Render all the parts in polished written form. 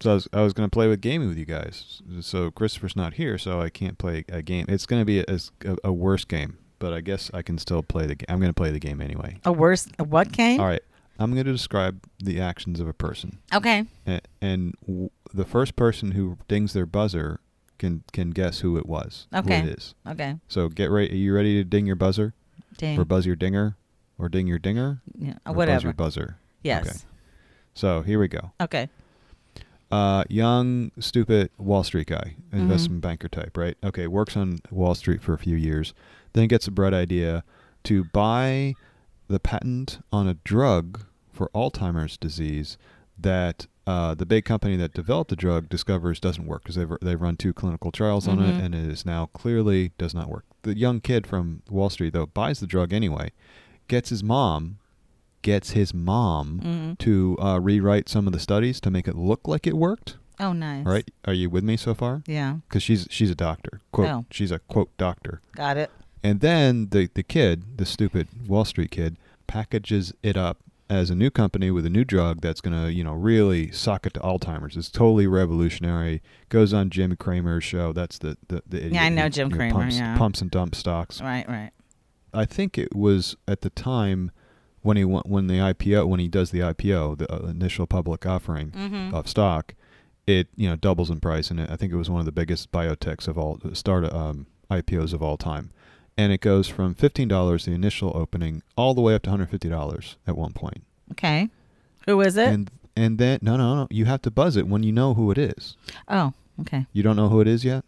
So I was going to play with gaming with you guys. So Christopher's not here, so I can't play a game. It's going to be a worse game, but I guess I can still play the game. I'm going to play the game anyway. A what game? All right. I'm going to describe the actions of a person. Okay. And the first person who dings their buzzer can guess who it was. Okay. Who it is. Okay. So get ready. Are you ready to ding your buzzer? Ding. Or buzz your dinger? Or ding your dinger? Yeah. Or Whatever. buzz your buzzer? Yes. Okay. So here we go. Okay. Young, stupid Wall Street guy, investment banker type, right? Okay, works on Wall Street for a few years, then gets a bright idea to buy the patent on a drug for Alzheimer's disease that the big company that developed the drug discovers doesn't work because they've run 2 clinical trials on it, and it is now clearly does not work. The young kid from Wall Street, though, buys the drug anyway, gets his mom to rewrite some of the studies to make it look like it worked. Oh, nice. All right. Are you with me so far? Yeah. Because she's a doctor. Quote. Oh. She's a, quote, doctor. Got it. And then the kid, the stupid Wall Street kid, packages it up as a new company with a new drug that's going to, really sock it to Alzheimer's. It's totally revolutionary. Goes on Jim Cramer's show. That's the idiot. Yeah, I know Jim Cramer, pumps and dumps stocks. Right. I think it was at the time when he does the IPO, the initial public offering of stock, it doubles in price, and I think it was one of the biggest biotechs of all IPOs of all time, and it goes from $15 the initial opening all the way up to $150 at one point. Okay, who is it? And then no, you have to buzz it when you know who it is. Oh, okay. You don't know who it is yet?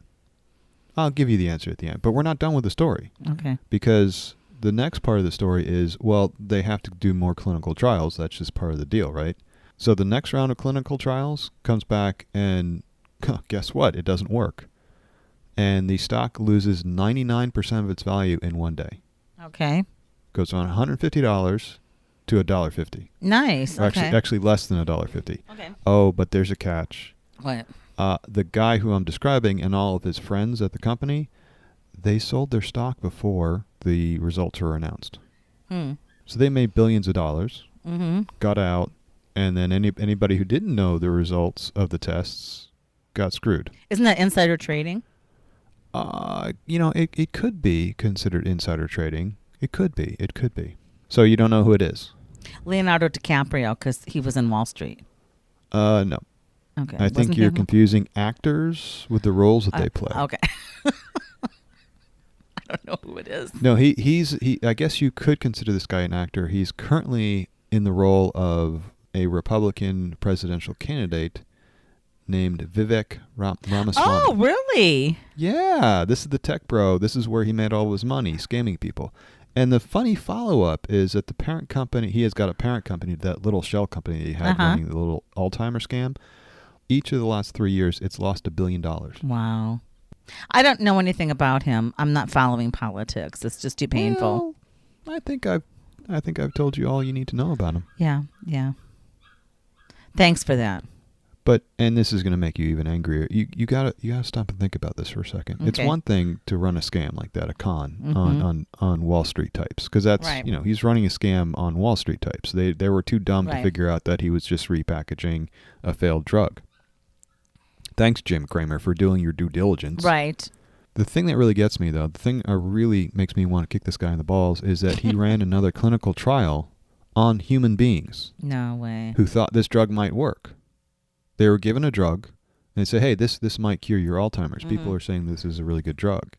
I'll give you the answer at the end, but we're not done with the story. Okay. Because the next part of the story is, well, they have to do more clinical trials. That's just part of the deal, right? So the next round of clinical trials comes back and guess what? It doesn't work. And the stock loses 99% of its value in one day. Okay. Goes from $150 to $1.50. Nice. Okay. Actually less than $1.50. Okay. Oh, but there's a catch. What? The guy who I'm describing and all of his friends at the company, they sold their stock before the results were announced. So they made billions of dollars, got out, and then anybody who didn't know the results of the tests got screwed. Isn't that insider trading? It could be considered insider trading. It could be. So you don't know who it is? Leonardo DiCaprio, because he was in Wall Street. No. Okay. I think you're confusing actors with the roles that they play. Okay. I don't know who it is. No, he. I guess you could consider this guy an actor. He's currently in the role of a Republican presidential candidate named Vivek Ramaswamy. Oh, really? Yeah, this is the tech bro. This is where he made all his money, scamming people. And the funny follow-up is that the parent company, he has got a parent company, that little shell company that he had running the little Alzheimer's scam. Each of the last 3 years, it's lost $1 billion. Wow. I don't know anything about him. I'm not following politics. It's just too painful. Well, I think I've told you all you need to know about him. Yeah. Thanks for that. And this is going to make you even angrier. You gotta stop and think about this for a second. Okay. It's one thing to run a scam like that, a con on Wall Street types, because that's right. He's running a scam on Wall Street types. They were too dumb to figure out that he was just repackaging a failed drug. Thanks, Jim Cramer, for doing your due diligence. Right. The thing that really gets me, though, the thing that really makes me want to kick this guy in the balls is that he ran another clinical trial on human beings. No way. Who thought this drug might work. They were given a drug, and they say, hey, this might cure your Alzheimer's. People are saying this is a really good drug.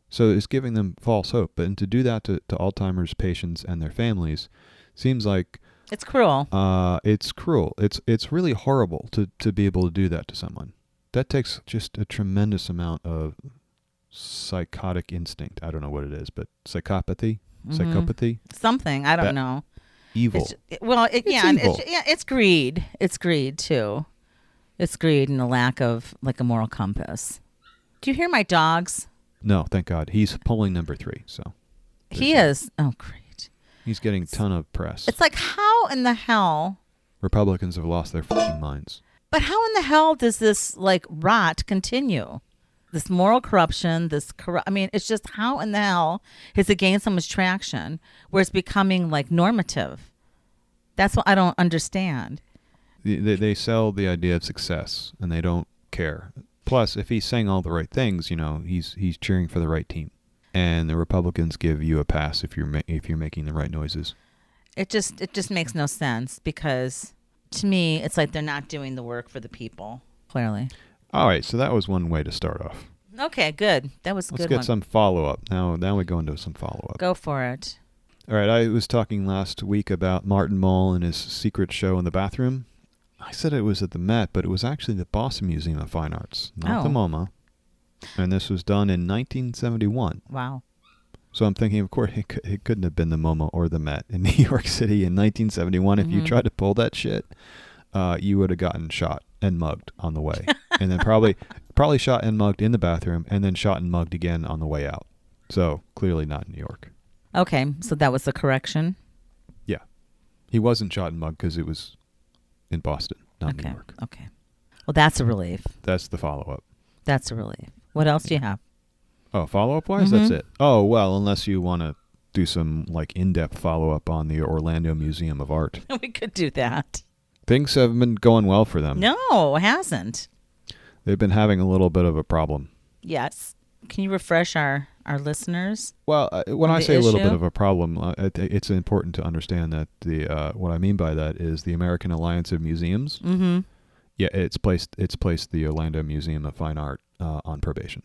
So it's giving them false hope. But to do that to Alzheimer's patients and their families seems like... It's cruel. It's cruel. It's really horrible to be able to do that to someone. That takes just a tremendous amount of psychotic instinct. I don't know what it is, but psychopathy? Psychopathy? Something. I don't know. Evil. It's greed. It's greed, too. It's greed and a lack of a moral compass. Do you hear my dogs? No, thank God. He's polling number 3, so. He is. Oh, great. He's getting a ton of press. It's like, how in the hell? Republicans have lost their fucking minds. But how in the hell does this, rot continue? This moral corruption, it's just how in the hell has it gained so much traction where it's becoming, normative? That's what I don't understand. They sell the idea of success, and they don't care. Plus, if he's saying all the right things, he's cheering for the right team. And the Republicans give you a pass if you're making the right noises. It just makes no sense, because to me it's like they're not doing the work for the people, clearly. All right, so that was one way to start off. Okay, good. That was a good one. Let's get some follow-up. Now we go into some follow-up. Go for it. All right, I was talking last week about Martin Mull and his secret show in the bathroom. I said it was at the Met, but it was actually the Boston Museum of Fine Arts, not the MoMA. And this was done in 1971. Wow. So I'm thinking, of course, it couldn't have been the MoMA or the Met in New York City in 1971. If you tried to pull that shit, you would have gotten shot and mugged on the way. And then probably shot and mugged in the bathroom, and then shot and mugged again on the way out. So clearly not in New York. Okay, so that was the correction? Yeah. He wasn't shot and mugged because it was in Boston, not New York. Okay. Well, that's a relief. That's the follow-up. That's a relief. What else do you have? Oh, follow-up-wise? That's it. Oh, well, unless you want to do some in-depth follow-up on the Orlando Museum of Art. We could do that. Things have been going well for them. No, it hasn't. They've been having a little bit of a problem. Yes. Can you refresh our listeners? Well, when I say a little bit of a problem, it's important to understand that what I mean by that is the American Alliance of Museums. Mm-hmm. Yeah, it's placed the Orlando Museum of Fine Art on probation.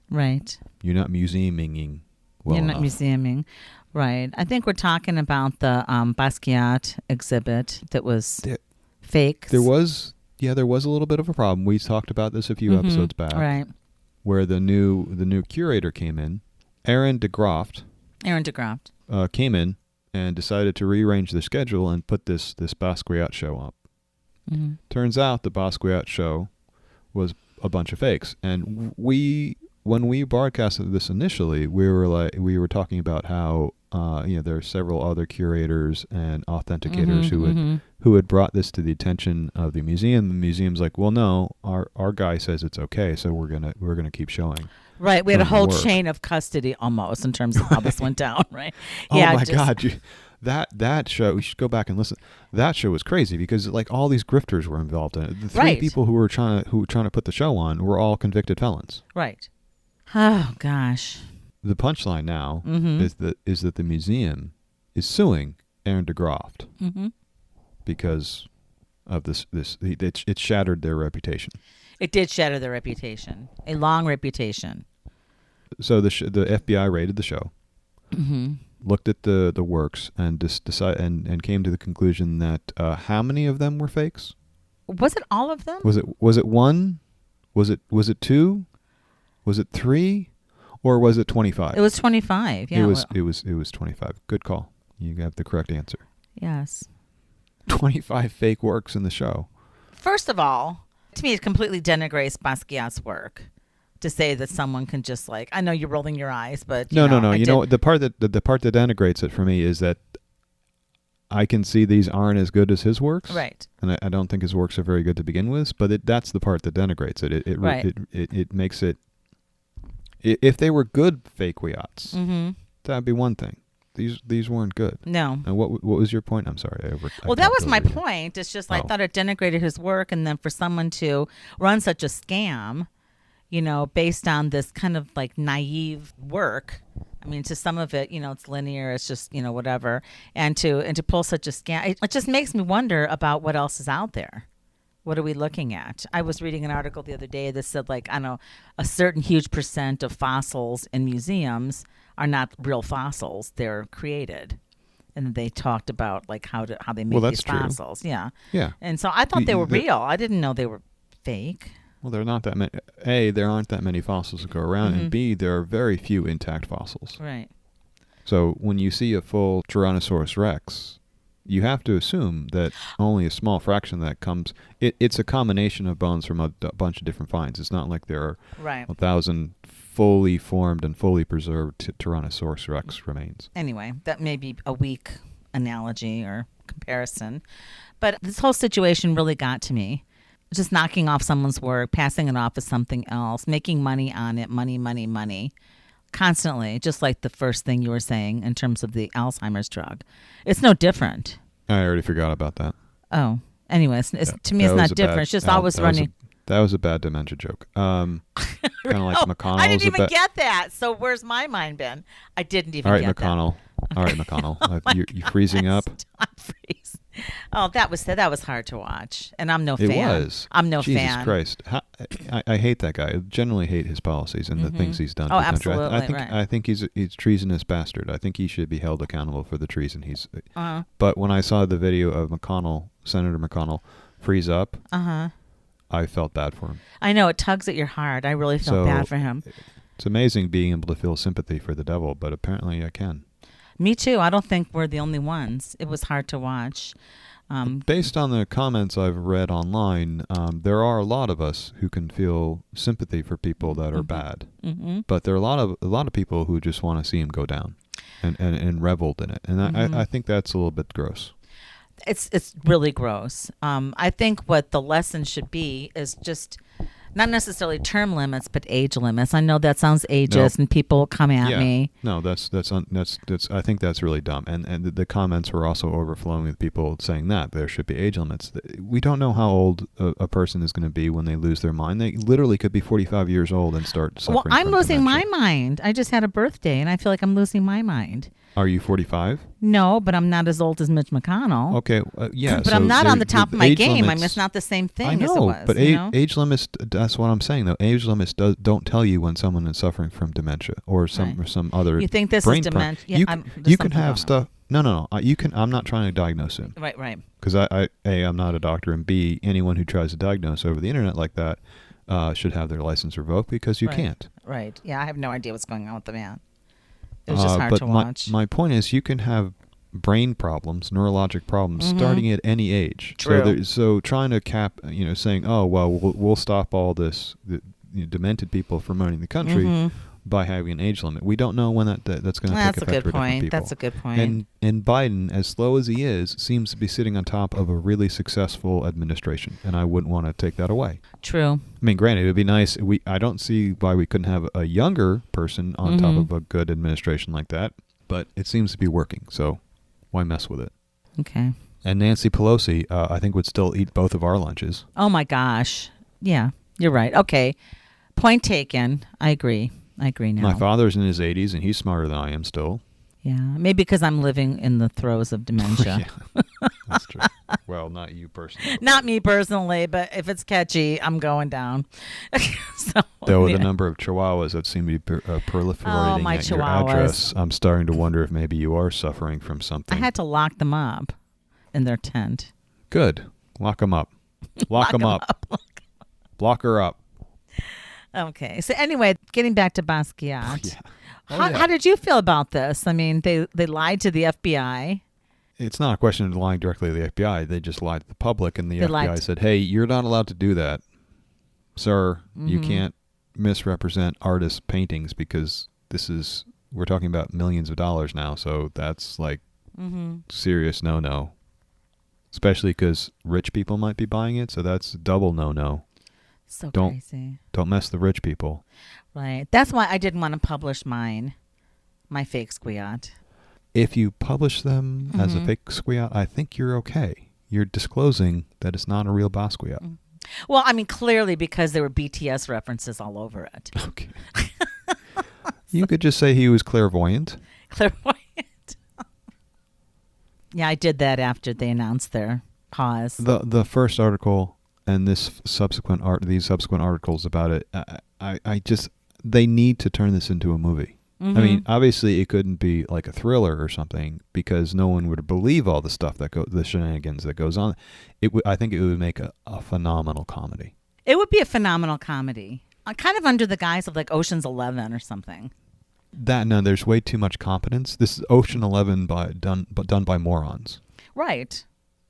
Right. You're not museuming well You're enough. not museuming. Right. I think we're talking about the Basquiat exhibit that was fake. There was a little bit of a problem. We talked about this a few episodes back. Right. Where the new curator came in, Aaron de Groft. Came in and decided to rearrange the schedule and put this Basquiat show up. Mm-hmm. Turns out the Basquiat show was a bunch of fakes, and when we broadcasted this initially, we were talking about how there are several other curators and authenticators who had brought this to the attention of the museum. The museum's like, well, no, our guy says it's okay, so we're gonna keep showing. Right, we had a whole chain of custody almost in terms of how this went down. Right? Oh my God, that show, you should go back and listen. That show was crazy because all these grifters were involved in it. The three people who were trying to put the show on were all convicted felons. Right. Oh gosh. The punchline now is that the museum is suing Aaron de Groft because of this. It shattered their reputation. It did shatter their reputation, a long reputation. So the FBI raided the show, looked at the works, and decided and came to the conclusion that how many of them were fakes? Was it all of them? Was it one? Was it two? Was it three? Or was it 25? It was 25. Yeah. It was 25. Good call. You have the correct answer. Yes. 25 fake works in the show. First of all, to me, it completely denigrates Basquiat's work to say that someone can just I know you're rolling your eyes, but no. The part that denigrates it for me is that I can see these aren't as good as his works, right? And I don't think his works are very good to begin with. But that's the part that denigrates it. It makes it. If they were good Fakesquiats, that'd be one thing. These weren't good. No. And what was your point? I'm sorry. Well, that was my point. It's just I thought it denigrated his work, and then for someone to run such a scam, based on this kind of naive work. I mean, to some of it, it's linear. It's just whatever, and to pull such a scam, it just makes me wonder about what else is out there. What are we looking at? I was reading an article the other day that said, a certain huge percent of fossils in museums are not real fossils; they're created, and they talked about how they make these fossils. Yeah, yeah. And so I thought they were real. I didn't know they were fake. Well, there are not that many. A, there aren't that many fossils to go around, and B, there are very few intact fossils. Right. So when you see a full Tyrannosaurus Rex, you have to assume that only a small fraction of that comes. It's a combination of bones from a bunch of different finds. It's not like there are 1,000 fully formed and fully preserved Tyrannosaurus Rex remains. Anyway, that may be a weak analogy or comparison, but this whole situation really got to me. Just knocking off someone's work, passing it off as something else, making money on it, money. Constantly, just like the first thing you were saying in terms of the Alzheimer's drug. It's no different. I already forgot about that. Oh. Anyways, to me, it's not different. It's just always running. That was a bad dementia joke. Kind of like McConnell. I didn't even get that. So where's my mind been? I didn't even get McConnell. that. All right, McConnell. You freezing up? Stop freezing. Oh, that was hard to watch, and I'm no fan. It was. I'm no Jesus fan. Christ, I hate that guy. I generally hate his policies and the things he's done. Oh, to the country. absolutely. I think he's a treasonous bastard. I think he should be held accountable for the treason he's. But when I saw the video of Senator McConnell, freeze up, I felt bad for him. I know, it tugs at your heart. I really felt bad for him. It's amazing being able to feel sympathy for the devil, but apparently I can. Me too. I don't think we're the only ones. It was hard to watch. Based on the comments I've read online, there are a lot of us who can feel sympathy for people that are bad. But there are a lot of people who just want to see him go down and reveled in it. And I think that's a little bit gross. It's really gross. I think what the lesson should be is just not necessarily term limits, but age limits. I know that sounds ageist, and people come at me. No, that's. I think that's really dumb. And the comments were also overflowing with people saying that there should be age limits. We don't know how old a person is going to be when they lose their mind. They literally could be 45 years old and start suffering. Well, I'm losing dementia. my mind. I just had a birthday, and I feel like I'm losing my mind. Are you 45? No, but I'm not as old as Mitch McConnell. Okay, yeah. But I'm not on the top of my game. I mean, it's not the same thing I know, as it was. But age limits, that's what I'm saying, though. Age limits don't tell you when someone is suffering from dementia or some other You think this brain is dementia? Yeah, you can have stuff. No. You can. I'm not trying to diagnose him. Right. Because I'm not a doctor, and B, anyone who tries to diagnose over the internet like that should have their license revoked because you can't. Right. Yeah, I have no idea what's going on with the man. It was just hard to watch. My point is, you can have brain problems, neurologic problems, starting at any age. True. So trying to cap, saying, oh, well, we'll stop all this demented people from running the country by having an age limit. We don't know when that's going to take effect for different people. That's a good point. And Biden, as slow as he is, seems to be sitting on top of a really successful administration, and I wouldn't want to take that away. True. I mean, granted, it would be nice. I don't see why we couldn't have a younger person on top of a good administration like that, but it seems to be working, so why mess with it? Okay. And Nancy Pelosi, I think, would still eat both of our lunches. Oh, my gosh. Yeah, you're right. Okay. Point taken. I agree now. My father's in his 80s, and he's smarter than I am still. Yeah, maybe because I'm living in the throes of dementia. That's true. Well, not you personally. Not me personally, but if it's catchy, I'm going down. Though the number of chihuahuas that seem to be proliferating at your address, I'm starting to wonder if maybe you are suffering from something. I had to lock them up in their tent. Good. Lock them up. Lock them up. Lock her up. Okay. So anyway, getting back to Basquiat. Yeah. How did you feel about this? I mean, they lied to the FBI. It's not a question of lying directly to the FBI. They just lied to the public, and the FBI said, hey, you're not allowed to do that. Sir, you can't misrepresent artists' paintings because we're talking about millions of dollars now, so that's like serious no-no. Especially because rich people might be buying it, so that's a double no-no. So crazy. Don't mess the rich people. Right. That's why I didn't want to publish my Fakesquiat. If you publish them as a Fakesquiat, I think you're okay. You're disclosing that it's not a real Basquiat. Well, I mean, clearly because there were BTS references all over it. Okay. You could just say he was clairvoyant. Clairvoyant. Yeah, I did that after they announced their pause. The first article and these subsequent articles about it, they need to turn this into a movie. I mean, obviously it couldn't be like a thriller or something because no one would believe all the stuff the shenanigans that goes on. I think it would make a phenomenal comedy. It would be a phenomenal comedy, kind of under the guise of like Ocean's 11 or something. There's way too much competence. This is Ocean 11 done by morons. Right.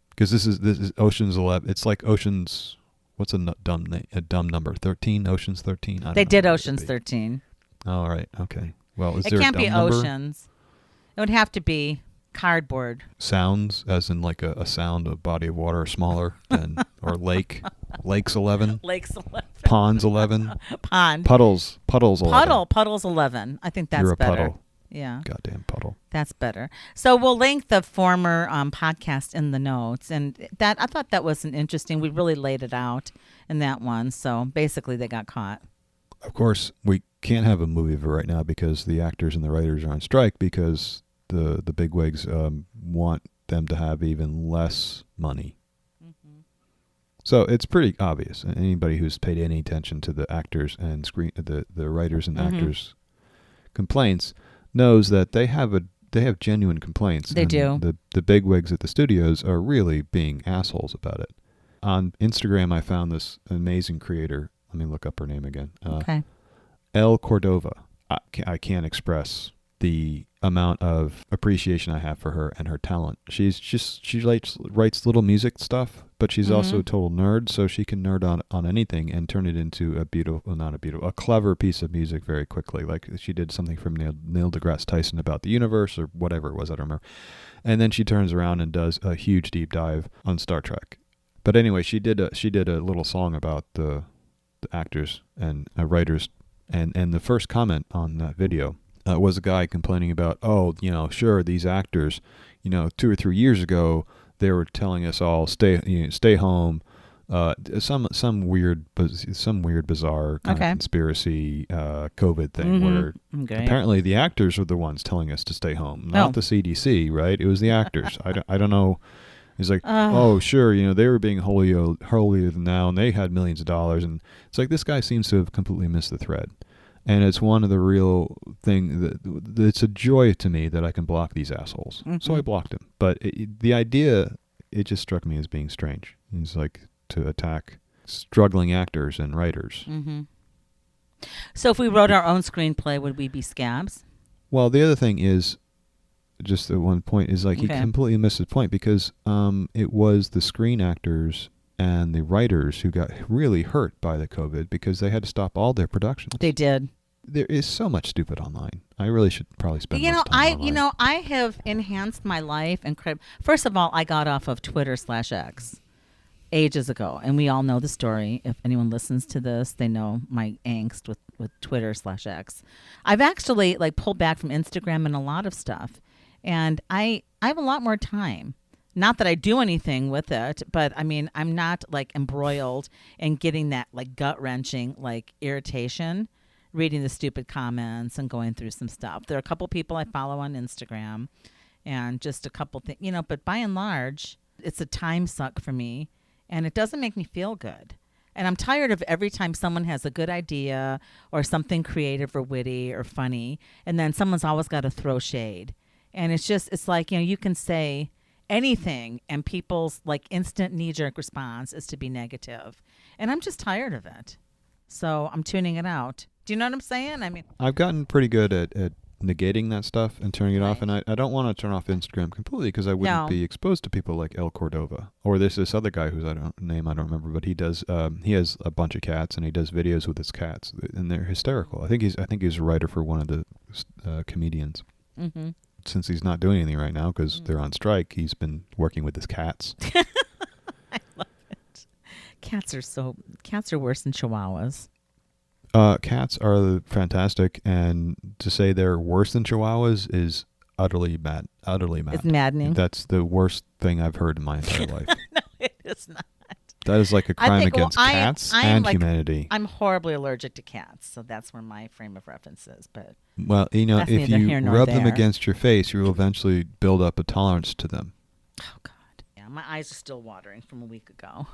Because this is Ocean's 11. It's like Ocean's. What's a dumb number? 13. Ocean's 13. They did Ocean's 13. All right. Okay. Well, it can't be Oceans. It would have to be cardboard. Sounds, as in like a sound, a body of water smaller than, or lake. Lakes 11. Lakes 11. Ponds 11. Pond. Puddles 11. Puddles 11. I think that's You're a better. puddle. Yeah. Goddamn puddle. That's better. So we'll link the former podcast in the notes. And that I thought that was an interesting, we really laid it out in that one. So basically they got caught. Of course, we can't have a movie of it right now because the actors and the writers are on strike because the bigwigs want them to have even less money. Mm-hmm. So it's pretty obvious. Anybody who's paid any attention to the actors and the writers and actors complaints knows that they have genuine complaints. They do. The bigwigs at the studios are really being assholes about it. On Instagram, I found this amazing creator. Let me look up her name again. Okay. El Cordova. I can't express the amount of appreciation I have for her and her talent. She writes little music stuff, but she's also a total nerd, so she can nerd on anything and turn it into a clever piece of music very quickly. Like she did something from Neil deGrasse Tyson about the universe or whatever it was, I don't remember. And then she turns around and does a huge deep dive on Star Trek. But anyway, she did a little song about the actors and writers, and the first comment on that video was a guy complaining about, sure, these actors, 2 or 3 years ago they were telling us all stay home, some weird bizarre kind of conspiracy COVID thing where apparently the actors are the ones telling us to stay home, not the CDC, right? It was the actors. I don't know. He's like, sure, they were being holier than thou, and they had millions of dollars, and it's like this guy seems to have completely missed the thread. And it's one of the real thing that it's a joy to me that I can block these assholes. Mm-hmm. So I blocked him. But the idea, it just struck me as being strange. It's like to attack struggling actors and writers. Mm-hmm. So if we wrote our own screenplay, would we be scabs? Well, the other thing is, just the one point is like he completely missed his point because it was the screen actors and the writers who got really hurt by the COVID because they had to stop all their productions. They did. There is so much stupid online. I really should probably spend less time online. I have enhanced my life first of all, I got off of Twitter/X ages ago, and we all know the story. If anyone listens to this, they know my angst with Twitter/X. I've actually pulled back from Instagram and a lot of stuff, and I have a lot more time. Not that I do anything with it, but I mean, I'm not embroiled in getting that gut-wrenching irritation, reading the stupid comments and going through some stuff. There are a couple people I follow on Instagram and just a couple things, but by and large, it's a time suck for me and it doesn't make me feel good. And I'm tired of every time someone has a good idea or something creative or witty or funny, and then someone's always got to throw shade. And it's like, you can say anything and people's instant knee-jerk response is to be negative, and I'm just tired of it, so I'm tuning it out. Do you know what I'm saying? I mean, I've gotten pretty good at negating that stuff and turning it off, and I don't want to turn off Instagram completely because I wouldn't be exposed to people like El Cordova or this other guy whose I don't remember, but he has a bunch of cats and he does videos with his cats and they're hysterical. I think he's a writer for one of the comedians. Mm-hmm. Since he's not doing anything right now because they're on strike, he's been working with his cats. I love it. Cats are worse than chihuahuas. Cats are fantastic, and to say they're worse than chihuahuas is utterly mad. It's maddening. That's the worst thing I've heard in my entire life. No, it is not. That is like a crime against cats and humanity. I'm horribly allergic to cats, so that's where my frame of reference is. But if you rub them against your face, you will eventually build up a tolerance to them. Oh God, yeah, my eyes are still watering from a week ago.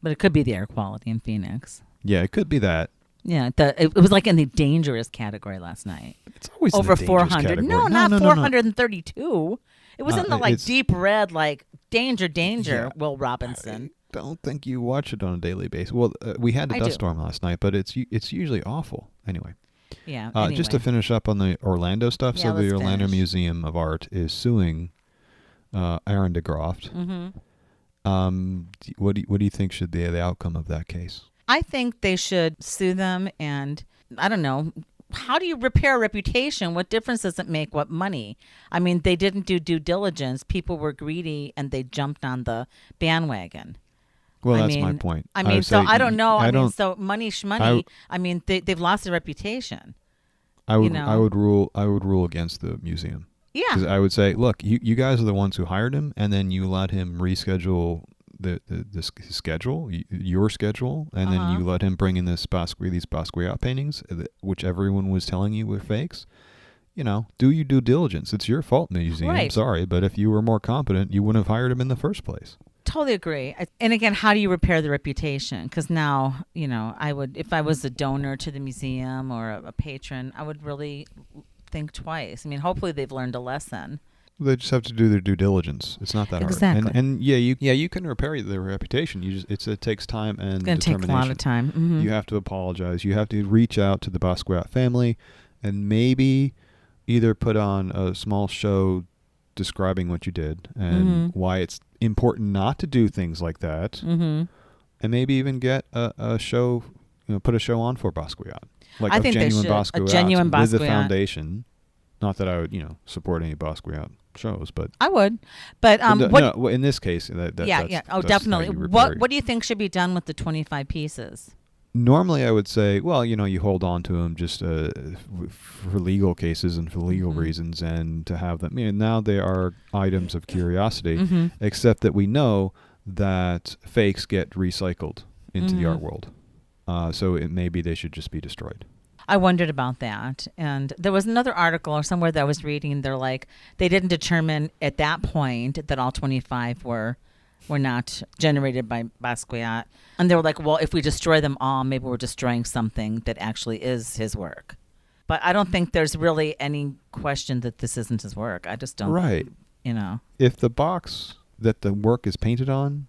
But it could be the air quality in Phoenix. Yeah, it could be that. Yeah, it was in the dangerous category last night. It's always over in the 400. Category. No, not 432. It was in the deep red, danger. Yeah, Will Robinson. I don't think you watch it on a daily basis. Well, we had a dust storm last night, but it's usually awful. Anyway. Yeah. Just to finish up on the Orlando stuff. Yeah, so the Orlando Museum of Art is suing Aaron Groft. Mm-hmm. What do you think should be the outcome of that case? I think they should sue them, and I don't know. How do you repair a reputation? What difference does it make? What money? I mean, they didn't do due diligence. People were greedy, and they jumped on the bandwagon. Well, that's my point. I mean, so I don't know. So money schmoney. I mean, they've lost their reputation. I would you know? I would rule against the museum. Yeah. Because I would say, look, you guys are the ones who hired him, and then you let him reschedule his schedule, your schedule, and then you let him bring in these Basquiat paintings, which everyone was telling you were fakes. You know, do your due diligence. It's your fault, museum. Right. Sorry, but if you were more competent, you wouldn't have hired him in the first place. Totally agree. And again, how do you repair the reputation? Because now, you know, I would, if I was a donor to the museum or a patron, I would really think twice. I mean, hopefully they've learned a lesson. They just have to do their due diligence. It's not that Exactly. hard. And you can repair their reputation. It takes time and It's going to take a lot of time. Mm-hmm. You have to apologize. You have to reach out to the Basquiat family and maybe either put on a small show describing what you did and why it's important not to do things like that, and maybe even get a show, put a show on for Basquiat, like I think genuine they should. Basquiat, A genuine with the Basquiat. foundation. Not that I would, support any Basquiat shows, but I would. But no, in this case, that's Oh, that's definitely. how you repair What do you think should be done with the 25 pieces? Normally, I would say, well, you hold on to them just for legal cases and for legal reasons, and to have them. Now they are items of curiosity, except that we know that fakes get recycled into the art world. So maybe they should just be destroyed. I wondered about that. And there was another article or somewhere that I was reading. They're like, they didn't determine at that point that all 25 were not generated by Basquiat. And they were like, well, if we destroy them all, maybe we're destroying something that actually is his work. But I don't think there's really any question that this isn't his work. I just don't. Right. If the box that the work is painted on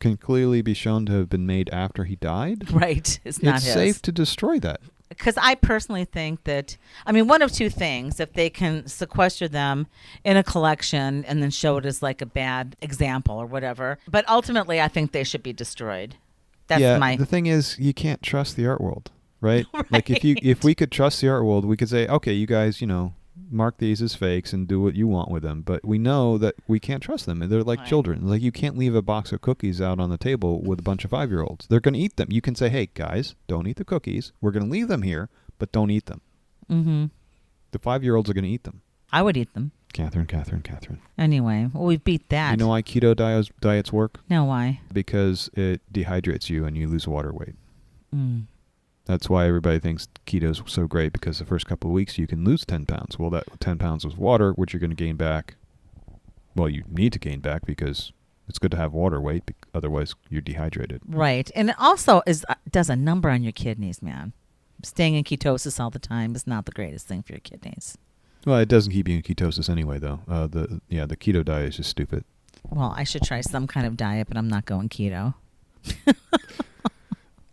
can clearly be shown to have been made after he died, right, it's not his. Safe to destroy that. Because I personally think that, one of two things, if they can sequester them in a collection and then show it as like a bad example or whatever. But ultimately, I think they should be destroyed. That's the thing is, you can't trust the art world, right? Like if we could trust the art world, we could say, okay, you guys, mark these as fakes and do what you want with them. But we know that we can't trust them. They're like children. Like, you can't leave a box of cookies out on the table with a bunch of 5-year-olds. They're going to eat them. You can say, hey, guys, don't eat the cookies. We're going to leave them here, but don't eat them. The 5-year-olds are going to eat them. I would eat them. Catherine. Anyway, well, we beat that. You know why keto diets work? No, why? Because it dehydrates you and you lose water weight. That's why everybody thinks keto's so great, because the first couple of weeks you can lose 10 pounds. Well, that 10 pounds was water, which you're going to gain back. Well, you need to gain back because it's good to have water weight. Otherwise, you're dehydrated. Right. And it also does a number on your kidneys, man. Staying in ketosis all the time is not the greatest thing for your kidneys. Well, it doesn't keep you in ketosis anyway, though. The keto diet is just stupid. Well, I should try some kind of diet, but I'm not going keto.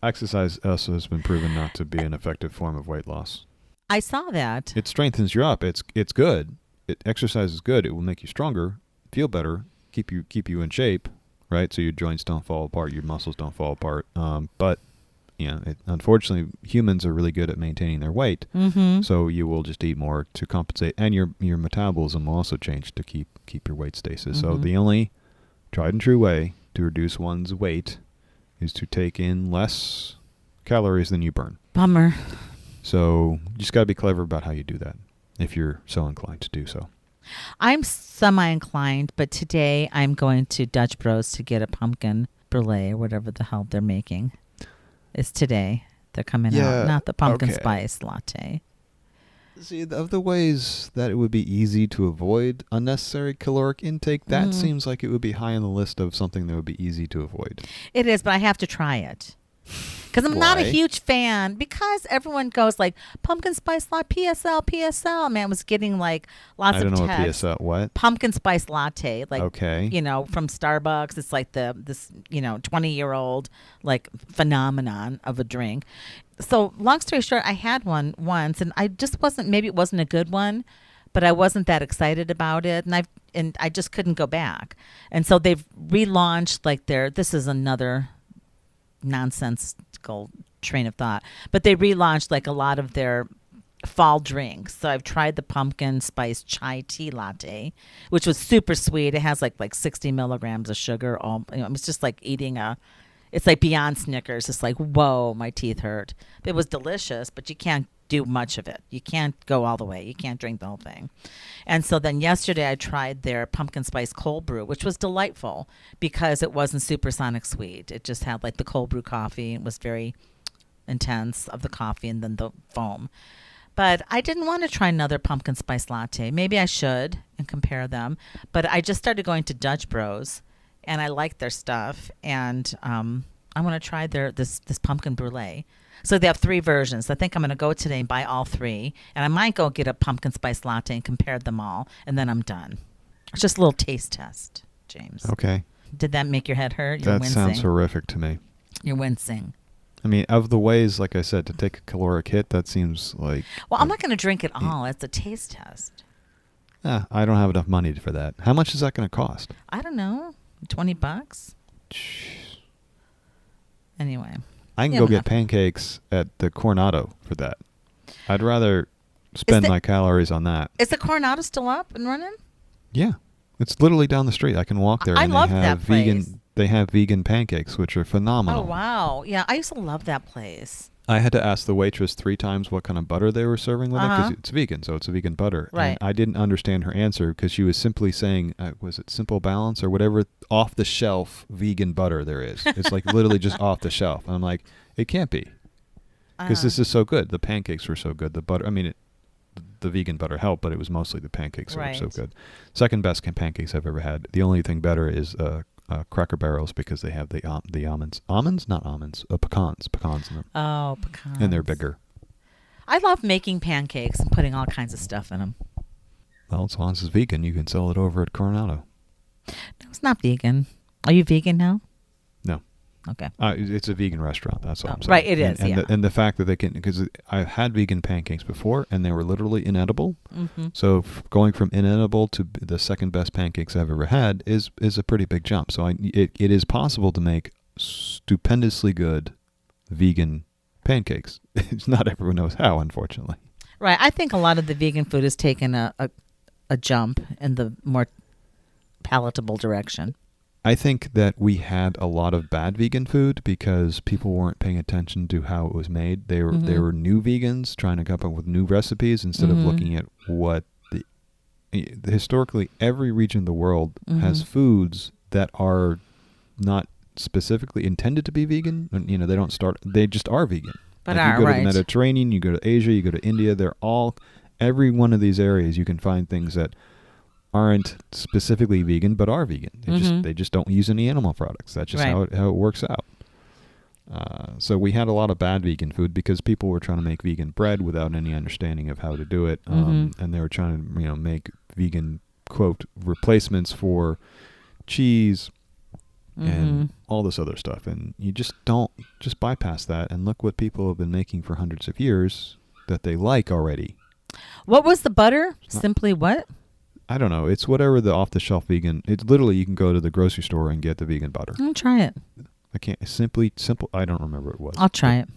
Exercise also has been proven not to be an effective form of weight loss. I saw that. It strengthens you up. It's good. Exercise is good. It will make you stronger, feel better, keep you in shape, right? So your joints don't fall apart, your muscles don't fall apart. But unfortunately, humans are really good at maintaining their weight. So you will just eat more to compensate, and your metabolism will also change to keep your weight stasis. So the only tried and true way to reduce one's weight is to take in less calories than you burn. Bummer. So you just got to be clever about how you do that, if you're so inclined to do so. I'm semi-inclined, but today I'm going to Dutch Bros to get a pumpkin brulee or whatever the hell they're making. It's today. They're coming out, not the pumpkin spice latte. See, of the ways that it would be easy to avoid unnecessary caloric intake, that seems like it would be high on the list of something that would be easy to avoid. It is, but I have to try it. Because I'm not a huge fan, because everyone goes like, pumpkin spice latte, PSL. Man, I was getting like lots of texts. I don't know what PSL, what? Pumpkin spice latte. Like, okay. From Starbucks. It's like this 20-year-old like phenomenon of a drink. So long story short, I had one once, and I just maybe it wasn't a good one, but I wasn't that excited about it, and I just couldn't go back. And so they've relaunched this is another nonsensical train of thought, but they relaunched like a lot of their fall drinks. So I've tried the pumpkin spice chai tea latte, which was super sweet. It has like 60 milligrams of sugar. It's just like eating It's like beyond Snickers. It's like, whoa, my teeth hurt. It was delicious, but you can't do much of it. You can't go all the way. You can't drink the whole thing. And so then yesterday I tried their pumpkin spice cold brew, which was delightful because it wasn't supersonic sweet. It just had like the cold brew coffee. It was very intense of the coffee and then the foam. But I didn't want to try another pumpkin spice latte. Maybe I should and compare them. But I just started going to Dutch Bros, and I like their stuff. And I want to try this pumpkin brulee. So they have 3 versions. I think I'm going to go today and buy all 3. And I might go get a pumpkin spice latte and compare them all. And then I'm done. It's just a little taste test, James. Okay. Did that make your head hurt? You're that wincing. Sounds horrific to me. You're wincing. I mean, of the ways, like I said, to take a caloric hit, that seems like... Well, I'm not going to drink it all. It's a taste test. I don't have enough money for that. How much is that going to cost? I don't know. $20? Anyway. I can go get pancakes at the Coronado for that. I'd rather spend my calories on that. Is the Coronado still up and running? Yeah. It's literally down the street. I can walk there. I and love they have that place. They have vegan pancakes, which are phenomenal. Oh, wow. Yeah, I used to love that place. I had to ask the waitress 3 times what kind of butter they were serving with it because it's vegan, so it's a vegan butter. Right. And I didn't understand her answer because she was simply saying, was it Simple Balance or whatever off-the-shelf vegan butter there is. It's like literally just off the shelf. And I'm like, it can't be because this is so good. The pancakes were so good. The butter, I mean, the vegan butter helped, but it was mostly the pancakes that were so good. Second best pancakes I've ever had. The only thing better is Cracker Barrels because they have the almonds. Almonds? Not almonds. Pecans. Pecans in them. Oh, pecans. And they're bigger. I love making pancakes and putting all kinds of stuff in them. Well, as long as it's vegan, you can sell it over at Coronado. No, it's not vegan. Are you vegan now? No. Okay. It's a vegan restaurant. That's all I'm saying. Right, it is, and the fact that they can, because I've had vegan pancakes before, and they were literally inedible. Mm-hmm. So going from inedible to the second best pancakes I've ever had is a pretty big jump. So it is possible to make stupendously good vegan pancakes. It's not everyone knows how, unfortunately. Right. I think a lot of the vegan food has taken a jump in the more palatable direction. I think that we had a lot of bad vegan food because people weren't paying attention to how it was made. They were new vegans trying to come up with new recipes instead of looking at what historically every region of the world has foods that are not specifically intended to be vegan. You know, they just are vegan. But like you go to the Mediterranean, you go to Asia, you go to India, every one of these areas you can find things that aren't specifically vegan but are vegan. They just don't use any animal products. That's just how it works out. So we had a lot of bad vegan food because people were trying to make vegan bread without any understanding of how to do it, and they were trying to make vegan quote replacements for cheese and all this other stuff, and you just bypass that and look what people have been making for hundreds of years that they like already. What was the butter? Simply what? I don't know. It's whatever the off-the-shelf vegan. It's literally you can go to the grocery store and get the vegan butter. I'll try it. I can't simple. I don't remember what it was. I'll try it.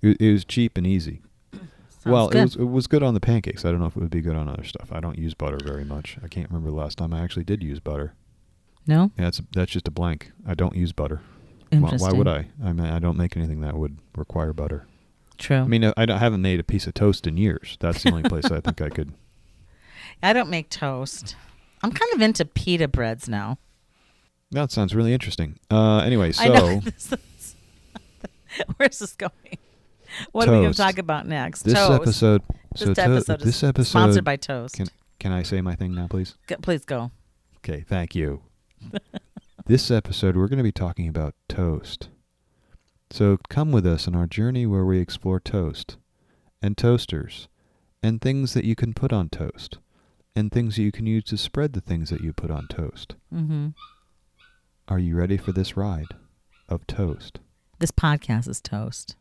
It was cheap and easy. Good. It was good on the pancakes. I don't know if it would be good on other stuff. I don't use butter very much. I can't remember the last time I actually did use butter. No? Yeah, that's just a blank. I don't use butter. Interesting. Why would I? I mean, I don't make anything that would require butter. True. I mean, I haven't made a piece of toast in years. That's the only place I think I could. I don't make toast. I'm kind of into pita breads now. That sounds really interesting. Anyway, so... I know. Where's this going? What are we going to talk about next? This toast. episode... This episode is sponsored by Toast. Can I say my thing now, please? Please go. Okay, thank you. This episode, we're going to be talking about toast. So come with us on our journey where we explore toast and toasters and things that you can put on toast and things that you can use to spread the things that you put on toast. Mm-hmm. Are you ready for this ride of toast? This podcast is toast.